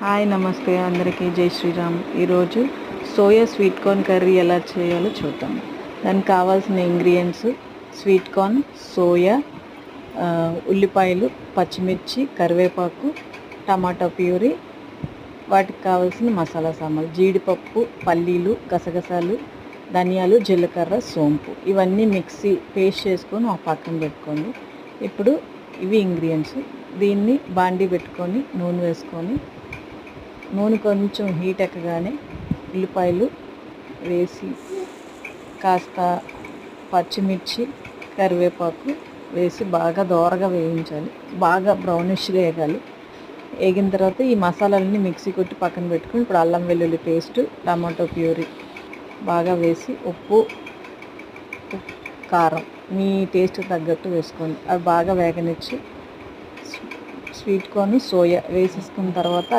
Hi నమస్తే అందరికీ జై శ్రీరామ్. ఈరోజు సోయా స్వీట్ కార్న్ కర్రీ ఎలా చేయాలో చూద్దాం. దానికి కావాల్సిన ఇంగ్రీడియంట్స్ స్వీట్ కార్న్, సోయా, ఉల్లిపాయలు, పచ్చిమిర్చి, కరివేపాకు, టమాటా ప్యూరీ. వాటికి కావాల్సిన మసాలా సామాన్లు జీడిపప్పు, పల్లీలు, గసగసాలు, ధనియాలు, జీలకర్ర, సోంపు. ఇవన్నీ మిక్సీ పేస్ట్ చేసుకొని ఒక పక్కన పెట్టుకోండి. ఇప్పుడు ఇవి ఇంగ్రీడియంట్స్. దీన్ని బాండీ పెట్టుకొని నూనె వేసుకొని నూనె కొంచెం హీట్ ఎక్కగానే ఉల్లిపాయలు వేసి కాస్త పచ్చిమిర్చి, కరివేపాకు వేసి బాగా దోరగా వేయించాలి. బాగా బ్రౌనిష్గా వేగాలి. వేగిన తర్వాత ఈ మసాలాలని మిక్సీ కొట్టి పక్కన పెట్టుకుని ఇప్పుడు అల్లం వెల్లుల్లి పేస్ట్, టమాటో ప్యూరీ బాగా వేసి ఉప్పు, కారం మీ టేస్ట్ తగ్గట్టు వేసుకోండి. అవి బాగా వేగనిచ్చి స్వీట్ కార్న్, సోయా వేసేసుకున్న తర్వాత అది